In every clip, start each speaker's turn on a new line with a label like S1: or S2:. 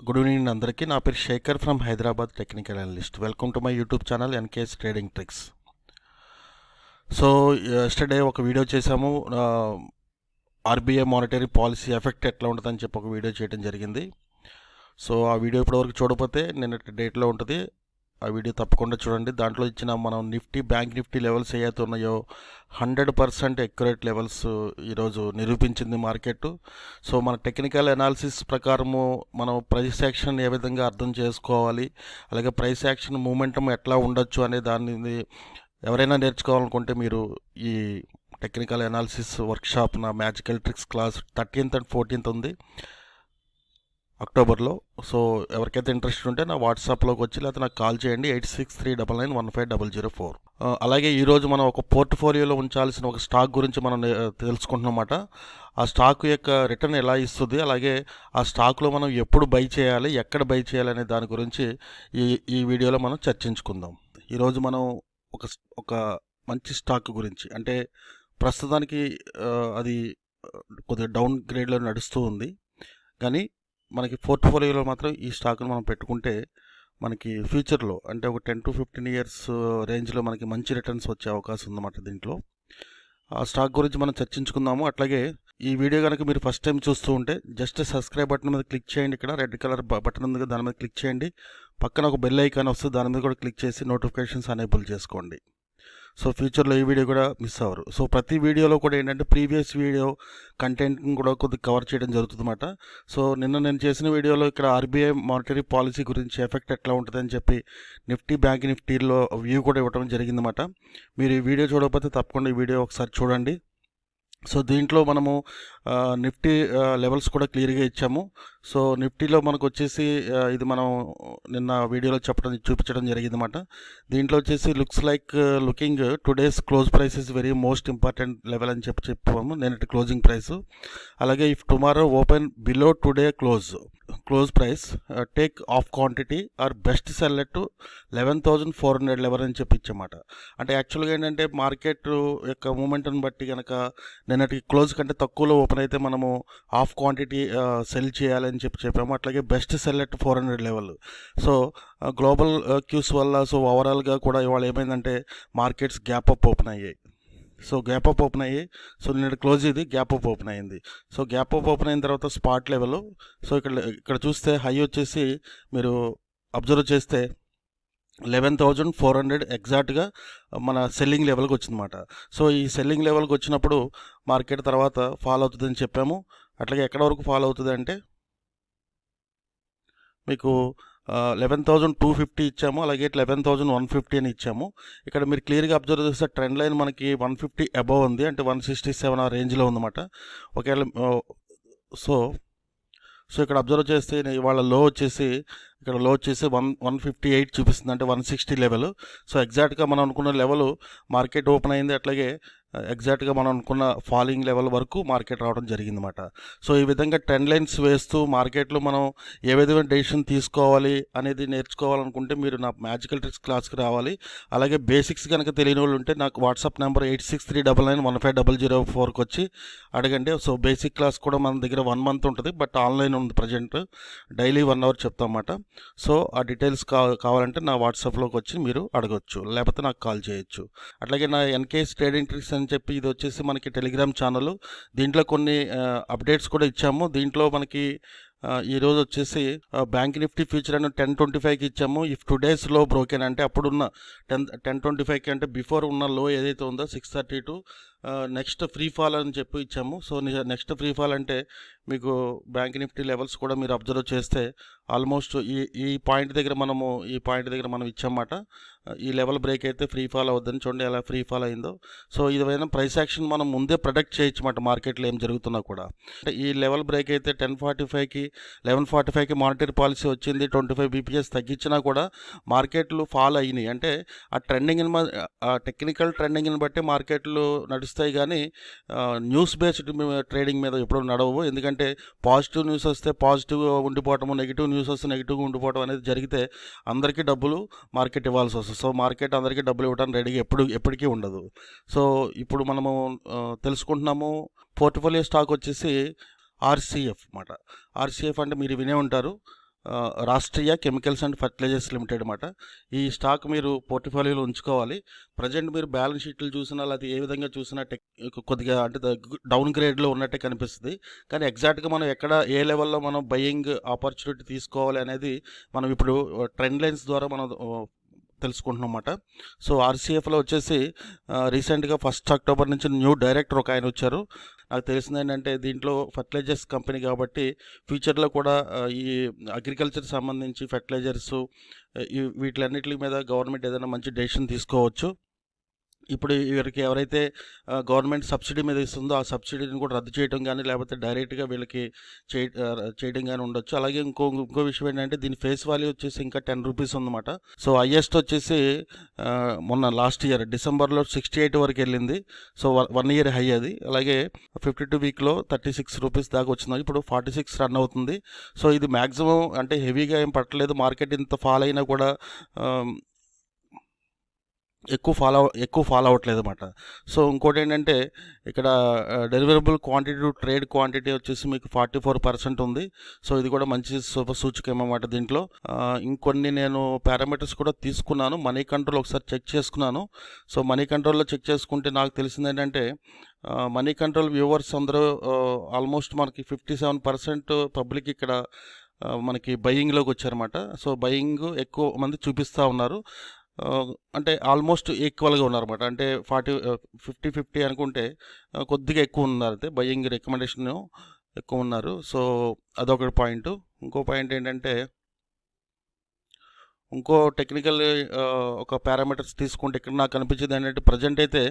S1: Good evening అందరికీ. నా పేరు Shekhar from Hyderabad, technical analyst. Welcome to my YouTube channel NKS trading tricks. So yesterday ఒక video చేశాము. RBI monetary policy effect ఎట్లా ఉంటుందని చెప్పి ఒక వీడియో చేయడం జరిగింది. సో ఆ వీడియో ఇప్పటివరకు చూడకపోతే నిన్నటి డేట్లో ఉంటుంది. ఆ వీడియో తప్పకుండా చూడండి. దాంట్లో ఇచ్చిన మనం బ్యాంక్ నిఫ్టీ లెవెల్స్ ఏవైతే ఉన్నాయో 100% ఎక్యురేట్ లెవెల్స్ ఈరోజు నిరూపించింది మార్కెట్. సో మన టెక్నికల్ అనాలిసిస్ ప్రకారము మనం ప్రైస్ యాక్షన్ ఏ విధంగా అర్థం చేసుకోవాలి, అలాగే ప్రైస్ యాక్షన్ మూమెంటం ఎట్లా ఉండొచ్చు అనే దాన్ని ఎవరైనా నేర్చుకోవాలనుకుంటే మీరు ఈ టెక్నికల్ అనాలిసిస్ వర్క్షాప్ నా magical tricks class 13th and 14th ఉంది అక్టోబర్లో. సో ఎవరికైతే ఇంట్రెస్ట్ ఉంటే నా వాట్సాప్లోకి వచ్చి లేకపోతే నాకు కాల్ చేయండి 8639915004. అలాగే ఈరోజు మనం ఒక పోర్ట్ఫోలియోలో ఉంచాల్సిన ఒక స్టాక్ గురించి మనం తెలుసుకుంటున్నమాట. ఆ స్టాక్ యొక్క రిటర్న్ ఎలా ఇస్తుంది, అలాగే ఆ స్టాక్లో మనం ఎప్పుడు బై చేయాలి, ఎక్కడ బై చేయాలి అనే దాని గురించి ఈ వీడియోలో మనం చర్చించుకుందాం. ఈరోజు మనం ఒక మంచి స్టాక్ గురించి, అంటే ప్రస్తుతానికి అది కొద్దిగా డౌన్ గ్రేడ్లో నడుస్తూ ఉంది, కానీ మనకి పోర్ట్ఫోలియోలో మాత్రం ఈ స్టాక్ను మనం పెట్టుకుంటే మనకి ఫ్యూచర్లో అంటే ఒక 10 to 15 years రేంజ్లో మనకి మంచి రిటర్న్స్ వచ్చే అవకాశం ఉందన్నమాట. దీంట్లో ఆ స్టాక్ గురించి మనం చర్చించుకుందాము. అట్లాగే ఈ వీడియో కనుక మీరు ఫస్ట్ టైం చూస్తూ ఉంటే జస్ట్ సబ్స్క్రైబ్ బటన్ మీద క్లిక్ చేయండి. ఇక్కడ రెడ్ కలర్ బటన్ ఉంది కదా, దాని మీద క్లిక్ చేయండి. పక్కన ఒక బెల్ ఐకాన్ వస్తుంది, దాని మీద కూడా క్లిక్ చేసి నోటిఫికేషన్స్ అనేబుల్ చేసుకోండి. సో ఫ్యూచర్లో ఈ వీడియో కూడా మిస్ అవ్వరు. సో ప్రతి వీడియోలో కూడా ఏంటంటే ప్రీవియస్ వీడియో కంటెంట్ని కూడా కొద్దిగా కవర్ చేయడం జరుగుతుంది అన్నమాట. సో నిన్న నేను చేసిన వీడియోలో ఇక్కడ ఆర్బీఐ మానిటరీ పాలసీ గురించి ఎఫెక్ట్ ఎట్లా ఉంటుందని చెప్పి బ్యాంక్ నిఫ్టీలో వ్యూ కూడా ఇవ్వడం జరిగిందన్నమాట. మీరు ఈ వీడియో చూడకపోతే తప్పకుండా ఈ వీడియో ఒకసారి చూడండి. సో దీంట్లో మనము నిఫ్టీ లెవెల్స్ కూడా క్లియర్గా ఇచ్చాము. సో నిఫ్టీలో మనకు వచ్చేసి ఇది మనం నిన్న వీడియోలో చూపించడం జరిగిందన్నమాట. దీంట్లో వచ్చేసి looking today's close price is very most important level అని చెప్పాము, నేనటి క్లోజింగ్ ప్రైస్. అలాగే if tomorrow open below today close price take off quantity or best cell to 11,411 అని ఇచ్చామాట. అంటే యాక్చువల్గా ఏంటంటే మార్కెట్ యొక్క మూమెంట్ని బట్టి కనుక నిన్నటి క్లోజ్ కంటే తక్కువలో ఓపెన్ అయితే మనము ఆఫ్ క్వాంటిటీ సెల్ చేయాలని చెప్పాము. అట్లాగే best sell at 400 level. So global cues వల్ల సో ఓవరాల్గా కూడా ఇవాళ ఏమైందంటే మార్కెట్స్ గ్యాప్ అప్ ఓపెన్ అయ్యాయి. సో గ్యాప్ అప్ ఓపెన్ అయ్యి, సో నిన్న క్లోజ్ ఇది గ్యాప్ అప్ ఓపెన్ అయింది. సో గ్యాప్ అప్ ఓపెన్ అయిన తర్వాత స్పాట్ లెవెల్, సో ఇక్కడ చూస్తే హై వచ్చేసి మీరు అబ్జర్వ్ చేస్తే 11,400 ఎగ్జాక్ట్గా మన సెల్లింగ్ లెవెల్కి వచ్చిందన్నమాట. సో ఈ సెల్లింగ్ లెవెల్కి వచ్చినప్పుడు మార్కెట్ తర్వాత ఫాలో అవుతుందని చెప్పాము. అట్లాగే ఎక్కడ వరకు ఫాలో అవుతుంది అంటే మీకు 11,250 ఇచ్చాము, అలాగే 11,150 అని ఇచ్చాము. ఇక్కడ మీరు క్లియర్గా అబ్జర్వ్ చేస్తే ట్రెండ్ లైన్ మనకి 150 అబవ్ ఉంది, అంటే 167 ఆ రేంజ్లో ఉందన్నమాట. ఒకవేళ సో ఇక్కడ అబ్జర్వ్ చేస్తే ఇవాళ లో వచ్చేసి 158 చూపిస్తుంది, అంటే 160 లెవెల్. సో ఎగ్జాక్ట్గా మనం అనుకున్న లెవెల్ మార్కెట్ ఓపెన్ అయింది. అట్లాగే ఎగ్జాక్ట్గా మనం అనుకున్న ఫాలింగ్ లెవెల్ వరకు మార్కెట్ రావడం జరిగిందన్నమాట. సో ఈ విధంగా ట్రెండ్ లైన్స్ వేస్తూ మార్కెట్లో మనం ఏ విధమైన డెసిషన్ తీసుకోవాలి అనేది నేర్చుకోవాలనుకుంటే మీరు నా మ్యాజికల్ ట్రిక్స్ క్లాస్కి రావాలి. అలాగే బేసిక్స్ కనుక తెలియని వాళ్ళు ఉంటే నాకు వాట్సాప్ నెంబర్ 8639915004కి వచ్చి అడగండి. సో బేసిక్ క్లాస్ కూడా మన దగ్గర 1 month ఉంటుంది, బట్ ఆన్లైన్ ఉంది ప్రజెంట్. Daily 1 hour చెప్తామన్నమాట. సో ఆ డీటెయిల్స్ కావాలంటే నా వాట్సాప్లోకి వచ్చి మీరు అడగొచ్చు, లేకపోతే నాకు కాల్ చేయొచ్చు. అట్లాగే నా ఎన్కేఎస్ ట్రేడింగ్ ట్రిక్స్ అని చెప్పి ఇది వచ్చేసి మనకి టెలిగ్రామ్ ఛానల్. దీంట్లో కొన్ని అప్డేట్స్ కూడా ఇచ్చాము. దీంట్లో మనకి ఈరోజు వచ్చేసి బ్యాంక్ నిఫ్టీ ఫ్యూచర్ అని 1025కి ఇచ్చాము. ఇఫ్ టుడేస్ లో బ్రోకెన్ అంటే అప్పుడున్న 1025కి అంటే బిఫోర్ ఉన్న లో ఏదైతే ఉందో 632 నెక్స్ట్ ఫ్రీ ఫాల్ అని చెప్పి ఇచ్చాము. సో నెక్స్ట్ ఫ్రీ ఫాల్ అంటే మీకు బ్యాంక్ నిఫ్టీ లెవెల్స్ కూడా మీరు అబ్జర్వ్ చేస్తే ఆల్మోస్ట్ ఈ పాయింట్ దగ్గర మనం ఇచ్చామాట. ఈ లెవెల్ బ్రేక్ అయితే ఫ్రీ ఫాల్ అవుద్దని చూడండి ఎలా ఫ్రీ ఫాల్ అయిందో. సో ఇదైనా ప్రైస్ యాక్షన్ మనం ముందే ప్రొడక్ట్ చేయొచ్చు అన్నమాట, మార్కెట్లో ఏం జరుగుతున్నా కూడా. అంటే ఈ లెవెల్ బ్రేక్ అయితే 1045కి 1145కి మానిటరీ పాలసీ వచ్చింది, 25 BPS తగ్గించినా కూడా మార్కెట్లు ఫాల్ అయినాయి. అంటే ఆ టెక్నికల్ ట్రెండింగ్ని బట్టి మార్కెట్లు నడుస్తాయి, కానీ న్యూస్ బేస్డ్ ట్రేడింగ్ మీద ఎప్పుడు నడవవు. ఎందుకంటే పాజిటివ్ న్యూస్ వస్తే పాజిటివ్గా ఉండిపోవటము, నెగిటివ్ న్యూస్ వస్తే నెగిటివ్గా ఉండిపోవడం అనేది జరిగితే అందరికీ డబ్బులు మార్కెట్ ఇవ్వాల్సి వస్తుంది. సో మార్కెట్ అందరికీ డబ్బులు ఇవ్వడానికి రెడీగా ఎప్పటికీ ఉండదు. సో ఇప్పుడు మనము తెలుసుకుంటున్నాము పోర్ట్ఫోలియో స్టాక్ వచ్చేసి ఆర్సీఎఫ్ అన్నమాట. ఆర్సీఎఫ్ అంటే మీరు వినే ఉంటారు, Rashtriya chemicals and fertilizers limited అన్నమాట. ఈ స్టాక్ మీరు పోర్ట్ఫోలియోలో ఉంచుకోవాలి. ప్రజెంట్ మీరు బ్యాలెన్స్ షీట్లు చూసినా అది ఏ విధంగా చూసినా కొద్దిగా అంటే డౌన్ గ్రేడ్లో ఉన్నట్టే కనిపిస్తుంది. కానీ ఎగ్జాక్ట్గా మనం ఎక్కడ ఏ లెవెల్లో మనం బయింగ్ ఆపర్చునిటీ తీసుకోవాలి అనేది మనం ఇప్పుడు ట్రెండ్ లైన్స్ ద్వారా మనం తెలుసుకుంటున్నమాట. సో ఆర్సీఎఫ్లో వచ్చేసి రీసెంట్గా 1 అక్టోబర్ నుంచి న్యూ డైరెక్టర్ ఒక ఆయన వచ్చారు. నాకు తెలిసింది ఏంటంటే దీంట్లో ఫర్టిలైజర్స్ కంపెనీ కాబట్టి ఫ్యూచర్లో కూడా ఈ అగ్రికల్చర్ సంబంధించి ఫర్టిలైజర్స్ వీటిలన్నిటి మీద గవర్నమెంట్ ఏదైనా మంచి డెసిషన్ తీసుకోవచ్చు. ఇప్పుడు వీరికి ఎవరైతే గవర్నమెంట్ సబ్సిడీ మీద ఇస్తుందో ఆ సబ్సిడీని కూడా రద్దు చేయడం కానీ లేకపోతే డైరెక్ట్గా వీళ్ళకి చేయడం కానీ ఉండొచ్చు. అలాగే ఇంకో విషయం ఏంటంటే దీని ఫేస్ వాల్యూ వచ్చేసి ఇంకా 10 రూపీస్ ఉందన్నమాట. సో హైయెస్ట్ వచ్చేసి మొన్న లాస్ట్ ఇయర్ డిసెంబర్లో 68 వరకు వెళ్ళింది. సో 1 ఇయర్ హై అది. అలాగే 52 వీక్లో 36 రూపీస్ దాకా వచ్చింది. ఇప్పుడు 46 రన్ అవుతుంది. సో ఇది మ్యాక్సిమం అంటే హెవీగా ఏం పట్టలేదు. మార్కెట్ ఇంత ఫాల్ అయినా కూడా ఎక్కువ ఫాలో అవ్వట్లేదు అన్నమాట. సో ఇంకోటి ఏంటంటే ఇక్కడ deliverable quantity to trade quantity వచ్చేసి మీకు 44% ఉంది. సో ఇది కూడా మంచి సూచిక అన్నమాట. దీంట్లో ఇంకొన్ని నేను పారామీటర్స్ కూడా తీసుకున్నాను. మనీ కంట్రోల్ ఒకసారి చెక్ చేసుకున్నాను. సో మనీ కంట్రోల్లో చెక్ చేసుకుంటే నాకు తెలిసింది ఏంటంటే మనీ కంట్రోల్ వ్యూవర్స్ అందరూ ఆల్మోస్ట్ మనకి 57% పబ్లిక్ ఇక్కడ మనకి బయింగ్లోకి వచ్చారన్నమాట. సో బయింగ్ ఎక్కువ మంది చూపిస్తూ ఉన్నారు. అంటే ఆల్మోస్ట్ ఈక్వల్గా ఉన్నారన్నమాట. అంటే 50-50 అనుకుంటే కొద్దిగా ఎక్కువ ఉన్నారు. అయితే బయింగ్ రికమెండేషన్ ఎక్కువ ఉన్నారు. సో అదొక పాయింట్. ఇంకో పాయింట్ ఏంటంటే ఇంకో టెక్నికల్ ఒక పారామీటర్స్ తీసుకుంటే ఇక్కడ నాకు కనిపించేది ఏంటంటే ప్రజెంట్ అయితే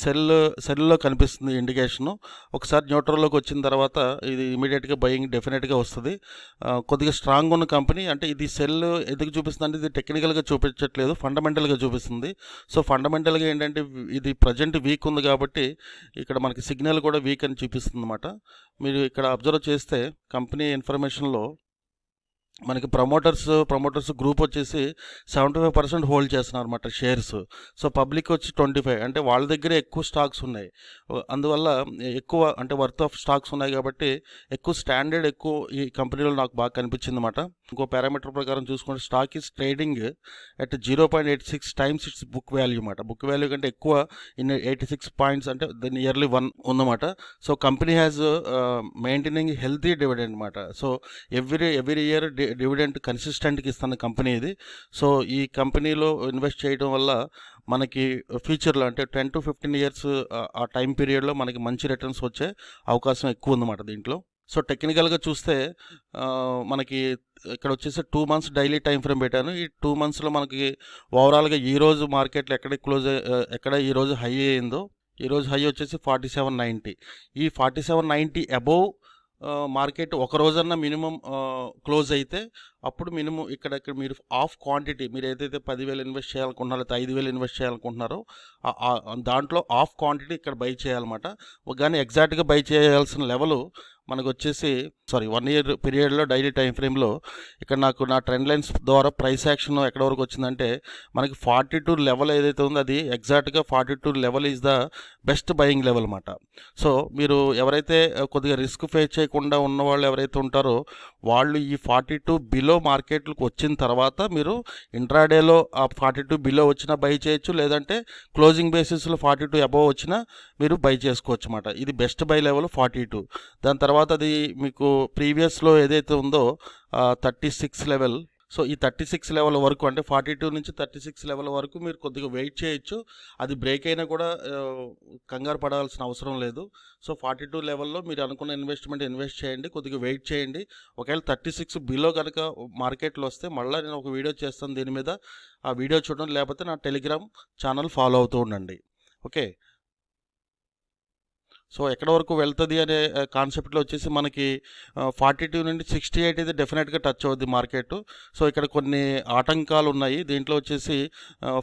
S1: సెల్లో కనిపిస్తుంది ఇండికేషను. ఒకసారి న్యూట్రల్లోకి వచ్చిన తర్వాత ఇది ఇమీడియట్గా బయింగ్ డెఫినెట్గా వస్తుంది. కొద్దిగా స్ట్రాంగ్ ఉన్న కంపెనీ అంటే ఇది సెల్ ఎందుకు చూపిస్తుంది అంటే ఇది టెక్నికల్గా చూపించట్లేదు, ఫండమెంటల్గా చూపిస్తుంది. సో ఫండమెంటల్గా ఏంటంటే ఇది ప్రజెంట్ వీక్ ఉంది కాబట్టి ఇక్కడ మనకి సిగ్నల్ కూడా వీక్ అని చూపిస్తుంది అన్నమాట. మీరు ఇక్కడ అబ్జర్వ్ చేస్తే కంపెనీ ఇన్ఫర్మేషన్లో మనకి ప్రమోటర్స్ గ్రూప్ వచ్చేసి 75% హోల్డ్ చేస్తున్నారు అనమాట షేర్స్. సో పబ్లిక్ వచ్చి 25 అంటే వాళ్ళ దగ్గరే ఎక్కువ స్టాక్స్ ఉన్నాయి. అందువల్ల ఎక్కువ అంటే వర్త్ ఆఫ్ స్టాక్స్ ఉన్నాయి కాబట్టి ఎక్కువ ఈ కంపెనీలో నాకు బాగా కనిపించింది అనమాట. ఇంకో పారామీటర్ ప్రకారం చూసుకుంటే stock is trading at 0.86 times it's book value అన్నమాట. బుక్ వాల్యూ కంటే ఎక్కువ 86 పాయింట్స్ అంటే దీని ఇయర్లీ 1 ఉందన్నమాట. So company has maintaining healthy dividend అనమాట. సో ఎవ్రీ ఇయర్ డివిడెంట్ కన్సిస్టెంట్గా ఇస్తున్న కంపెనీ ఇది. సో ఈ కంపెనీలో ఇన్వెస్ట్ చేయడం వల్ల మనకి ఫ్యూచర్లో అంటే 10 to 15 ఇయర్స్ ఆ టైం పీరియడ్లో మనకి మంచి రిటర్న్స్ వచ్చే అవకాశం ఎక్కువ ఉందన్నమాట దీంట్లో. సో టెక్నికల్గా చూస్తే మనకి ఇక్కడ వచ్చేసి 2 మంత్స్ డైలీ టైం ఫ్రేమ్ పెట్టాను. ఈ 2 మంత్స్లో మనకి ఓవరాల్గా ఈరోజు మార్కెట్లో ఎక్కడ ఈరోజు హై అయిందో ఈరోజు హై వచ్చేసి 4790. ఈ 4790 అబోవ్ మార్కెట్ ఒక రోజన్నా మినిమం క్లోజ్ అయితే అప్పుడు మినిమం ఇక్కడ మీరు ఆఫ్ క్వాంటిటీ మీరు ఏదైతే 10,000 ఇన్వెస్ట్ చేయాలనుకుంటున్నారో లేకపోతే 5,000 ఇన్వెస్ట్ చేయాలనుకుంటున్నారో దాంట్లో ఆఫ్ క్వాంటిటీ ఇక్కడ బై చేయాలన్నమాట. కానీ ఎగ్జాక్ట్గా బై చేయాల్సిన లెవెల్ మనకు వచ్చేసి 1 ఇయర్ పీరియడ్లో డైలీ టైం ఫ్రేమ్లో ఇక్కడ నా ట్రెండ్ లైన్స్ ద్వారా ప్రైస్ యాక్షన్ ఎక్కడ వరకు వచ్చిందంటే మనకి 42 లెవెల్ ఏదైతే ఉందో అది ఎగ్జాక్ట్గా 42 level is the best buying level అన్నమాట. సో మీరు ఎవరైతే కొద్దిగా రిస్క్ ఫేస్ చేయకుండా ఉన్నవాళ్ళు ఎవరైతే ఉంటారో వాళ్ళు ఈ 42 బిలో మార్కెట్లకు వచ్చిన తర్వాత మీరు ఇంట్రాడేలో ఆ 42 బిలో వచ్చినా బై చేయొచ్చు, లేదంటే క్లోజింగ్ బేసిస్లో 42 అబోవ్ వచ్చినా మీరు బై చేసుకోవచ్చు అన్నమాట. ఇది బెస్ట్ బై లెవెల్ 42. దాని తర్వాత అది మీకు ప్రీవియస్లో ఏదైతే ఉందో 36 లెవెల్. సో ఈ 36 లెవెల్ వరకు అంటే 42 నుంచి 36 లెవెల్ వరకు మీరు కొద్దిగా వెయిట్ చేయొచ్చు. అది బ్రేక్ అయినా కూడా కంగారు పడాల్సిన అవసరం లేదు. సో 42 లెవెల్లో మీరు అనుకున్న ఇన్వెస్ట్ చేయండి, కొద్దిగా వెయిట్ చేయండి. ఒకవేళ 36 బిలో కనుక మార్కెట్లో వస్తే మళ్ళీ నేను ఒక వీడియో చేస్తాను దీని మీద. ఆ వీడియో చూడండి, లేకపోతే నా టెలిగ్రామ్ ఛానల్ ఫాలో అవుతూ ఉండండి. ఓకే. సో ఎక్కడ వరకు వెళ్తుంది అనే కాన్సెప్ట్లో వచ్చేసి మనకి 42 నుండి 68 అయితే డెఫినెట్గా టచ్ అవుద్ది మార్కెట్. సో ఇక్కడ కొన్ని ఆటంకాలు ఉన్నాయి. దీంట్లో వచ్చేసి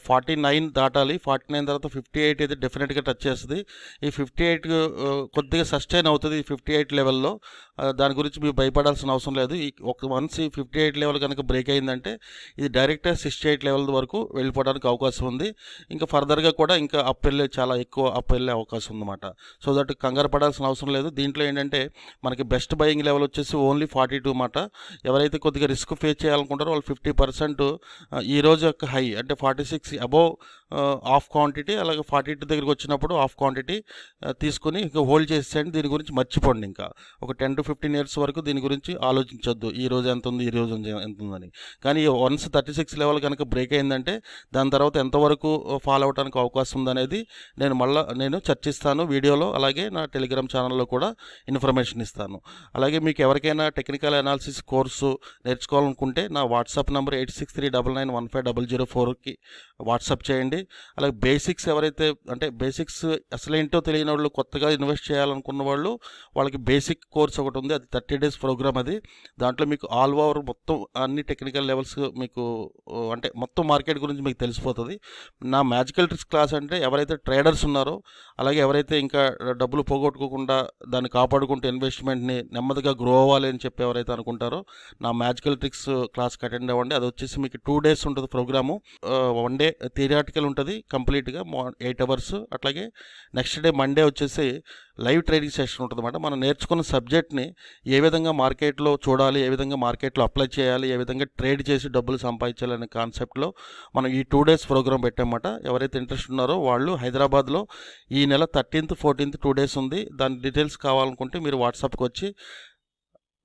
S1: 49 దాటాలి. 49 తర్వాత 58 అయితే డెఫినెట్గా టచ్ చేస్తుంది. ఈ 58 కొద్దిగా సస్టైన్ అవుతుంది ఈ 58 లెవెల్లో. దాని గురించి మీరు భయపడాల్సిన అవసరం లేదు. వన్స్ ఈ 58 లెవెల్ కనుక బ్రేక్ అయిందంటే ఇది డైరెక్ట్గా 68 లెవెల్ వరకు వెళ్ళిపోవడానికి అవకాశం ఉంది. ఇంకా ఫర్దర్గా కూడా ఇంకా చాలా ఎక్కువ అప్ వెళ్ళే అవకాశం ఉందన్నమాట. సో దట్ కంగారు పడాల్సిన అవసరం లేదు. దీంట్లో ఏంటంటే మనకి బెస్ట్ బయింగ్ లెవెల్ వచ్చేసి ఓన్లీ 42 మాట. ఎవరైతే కొద్దిగా రిస్క్ ఫేస్ చేయాలనుకుంటారో వాళ్ళు 50% ఈ రోజు యొక్క హై అంటే 46 అబోవ్ ఆఫ్ క్వాంటిటీ, అలాగే 42 దగ్గరికి వచ్చినప్పుడు ఆఫ్ క్వాంటిటీ తీసుకుని ఇంకా హోల్డ్ చేసేయండి. దీని గురించి మర్చిపోండి. ఇంకా ఒక 10 to 15 ఇయర్స్ వరకు దీని గురించి ఆలోచించొద్దు, ఈ రోజు ఎంత ఉంది, ఈ రోజు ఎంత ఉందని. కానీ వన్స్ 36 లెవెల్ కనుక బ్రేక్ అయిందంటే దాని తర్వాత ఎంతవరకు ఫాలో అవడానికి అవకాశం ఉందనేది నేను చర్చిస్తాను వీడియోలో, అలాగే నా టెలిగ్రామ్ ఛానల్లో కూడా ఇన్ఫర్మేషన్ ఇస్తాను. అలాగే మీకు ఎవరికైనా టెక్నికల్ అనాలిసిస్ కోర్సు నేర్చుకోవాలనుకుంటే నా వాట్సాప్ నెంబర్ 8639915004కి వాట్సాప్ చేయండి. అలాగే బేసిక్స్ ఎవరైతే అంటే బేసిక్స్ అసలేంటో తెలియని వాళ్ళు, కొత్తగా ఇన్వెస్ట్ చేయాలనుకున్న వాళ్ళు, వాళ్ళకి బేసిక్ కోర్స్ ఒకటి ఉంది. అది 30 days ప్రోగ్రామ్. అది దాంట్లో మీకు ఆల్ ఓవర్ మొత్తం అన్ని టెక్నికల్ లెవెల్స్ మీకు అంటే మొత్తం మార్కెట్ గురించి మీకు తెలిసిపోతుంది. నా మ్యాజికల్ ట్రిక్స్ క్లాస్ అంటే ఎవరైతే ట్రేడర్స్ ఉన్నారో, అలాగే ఎవరైతే ఇంకా డబ్బులు పోగొట్టుకోకుండా దాన్ని కాపాడుకుంటూ ఇన్వెస్ట్మెంట్ని నెమ్మదిగా గ్రో అవ్వాలి అని చెప్పి ఎవరైతే అనుకుంటారో నా మ్యాజికల్ ట్రిక్స్ క్లాస్కి అటెండ్ అవ్వండి. అది వచ్చేసి మీకు 2 days ఉంటుంది ప్రోగ్రాము. 1 day థియరాటికల్ ఉంటుంది కంప్లీట్గా 8 hours. అట్లాగే నెక్స్ట్ డే మండే వచ్చేసి లైవ్ ట్రేడింగ్ సెషన్ ఉంటుంది అన్నమాట. మనం నేర్చుకున్న సబ్జెక్ట్ని ఏ విధంగా మార్కెట్లో చూడాలి, ఏ విధంగా మార్కెట్లో అప్లై చేయాలి, ఏ విధంగా ట్రేడ్ చేసి డబ్బులు సంపాదించాలి అనే కాన్సెప్ట్లో మనం ఈ 2 days ప్రోగ్రామ్ పెట్టామన్నమాట. ఎవరైతే ఇంట్రెస్ట్ ఉన్నారో వాళ్ళు హైదరాబాద్లో ఈ నెల 13th 14th 2 days ఉంది. దాని డీటెయిల్స్ కావాలనుకుంటే మీరు వాట్సాప్కి వచ్చి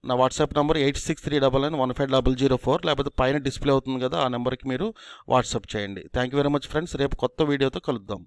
S1: నా వాట్సాప్ నెంబర్ 8639915004, లేకపోతే పైన డిస్ప్లే అవుతుంది కదా, ఆ నెంబర్కి మీరు వాట్సాప్ చేయండి. Thank you very much friends. రేపు కొత్త వీడియోతో కలుద్దాం.